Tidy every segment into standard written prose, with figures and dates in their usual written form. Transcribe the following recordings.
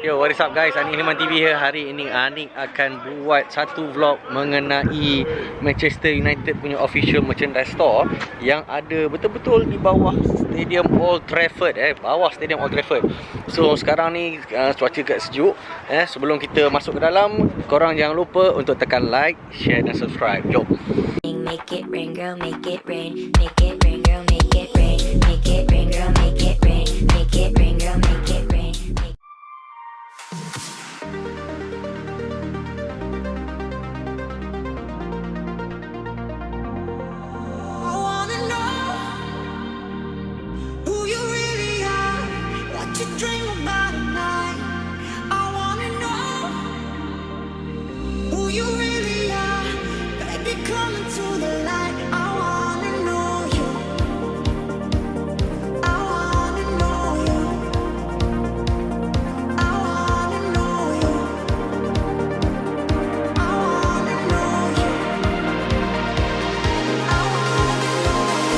Yo, what is up guys? Anik Hilman TV here. Hari ini Anik akan buat satu vlog mengenai Manchester United punya official merchandise store yang ada betul-betul di bawah Stadium Old Trafford, bawah Stadium Old Trafford. So sekarang ni cuaca agak sejuk. Sebelum kita masuk ke dalam, korang jangan lupa untuk tekan like, share dan subscribe. Jom. Make it rain, girl, make it rain. Make it rain, girl, make it rain. Make it rain, girl, make it rain. Make it rain, girl, make it rain. I wanna know who you really are, what you dream about at night. I wanna know who you really are, baby, come into the light. I wanna know you. I wanna know you. I wanna know you. I wanna know you. I wanna know you.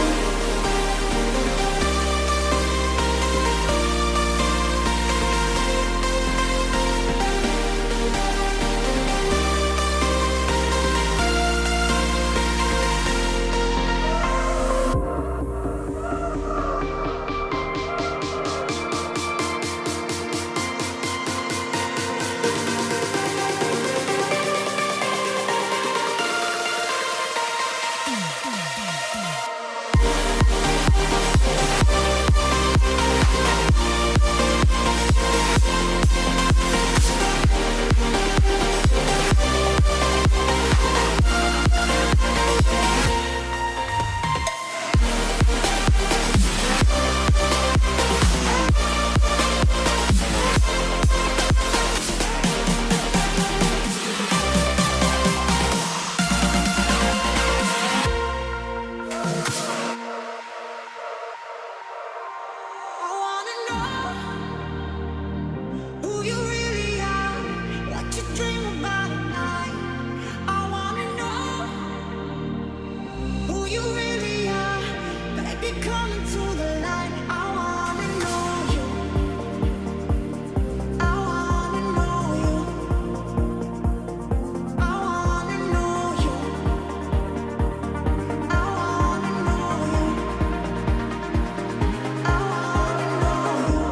I wanna know who you really are, what you dream about at night. I wanna know who you really are, baby, come into the light. I wanna know you. I wanna know you. I wanna know you. I wanna know you. I wanna know you.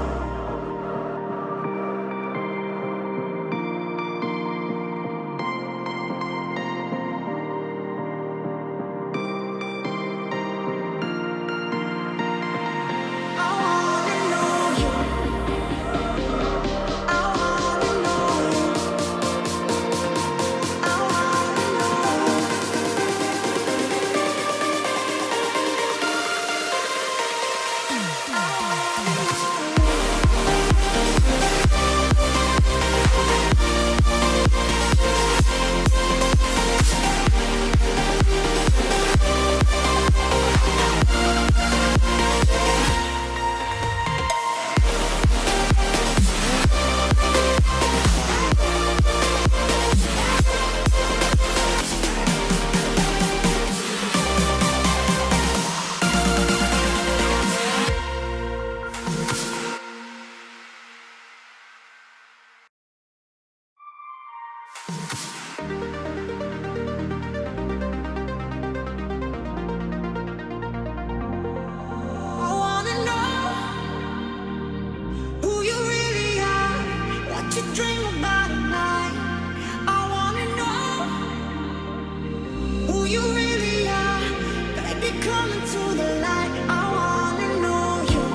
I wanna know you. I wanna know you. I wanna know you. I wanna know who you really are, what you dream about at night. I wanna know who you really are, baby, come into the light. I wanna know you.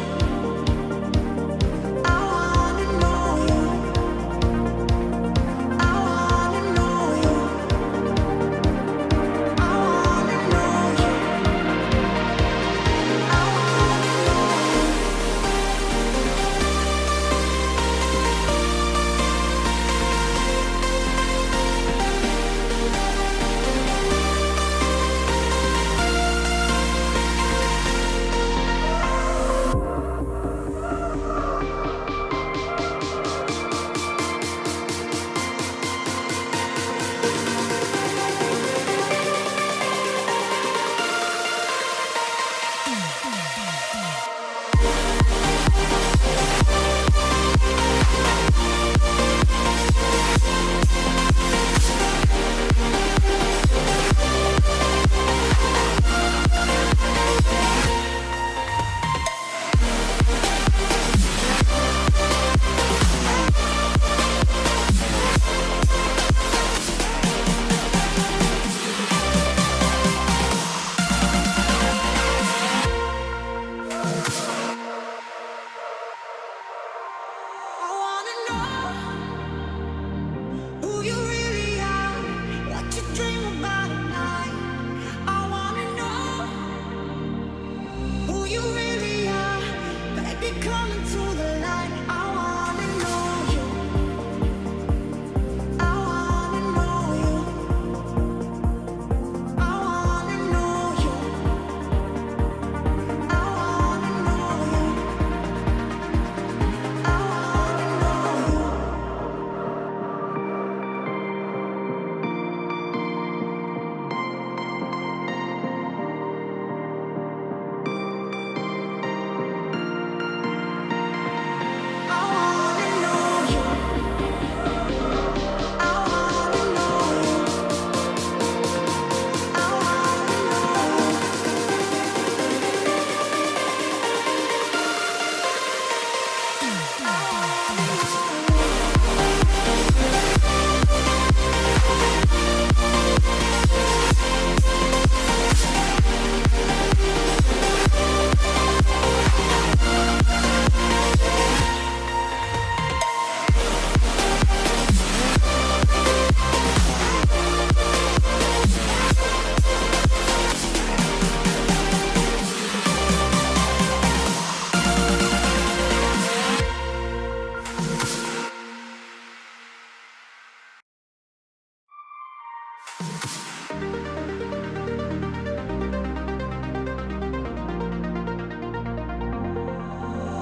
I wanna know you. I wanna know you. I wanna know you. I wanna know you. know who you really are, what you dream about at night. I wanna know who you really are, baby, come into the light. I wanna know you. I wanna know you. I wanna know you. I wanna know you. I wanna know you. I wanna know you. I wanna know you. I wanna know you.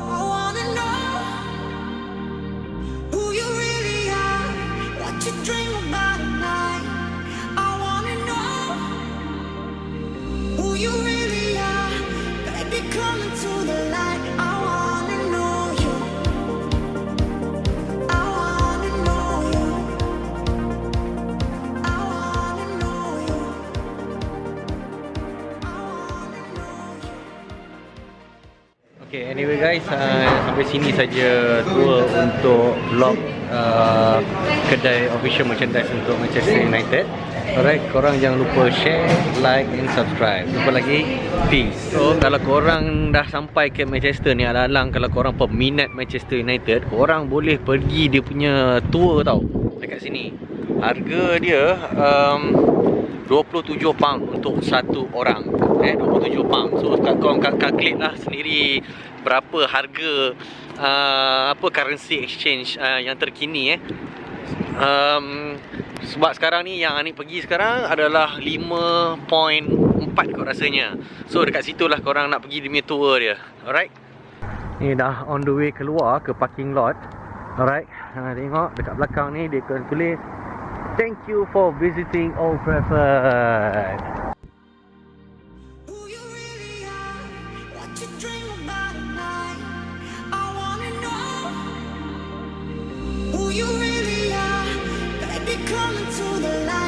I wanna know who you really are, what you dream about at night. I wanna know who you really are, baby, come into the light. I wanna know you. I wanna know you. I wanna know you. I wanna know you. Okay, anyway guys, sampai sini saja tour untuk vlog kedai official merchandise untuk Manchester United. Alright, korang jangan lupa share, like and subscribe. Jumpa lagi. Peace. So, kalau korang dah sampai ke Manchester ni, alang-alang kalau korang peminat Manchester United, korang boleh pergi dia punya tour tau. Dekat sini. Harga dia 27 pound untuk satu orang. 27 pound. So korang calculate lah sendiri berapa harga currency exchange yang terkini sebab sekarang ni yang Anik pergi sekarang adalah 5.4 kot rasanya. So dekat situ lah korang nak pergi dia punya tour dia. Alright. Ni dah on the way keluar ke parking lot. Alright. Tengok dekat belakang ni dia akan tulis thank you for visiting Old Trafford. Who you really are, what you dream about at night. I wanna know who you really are, baby, come into the light.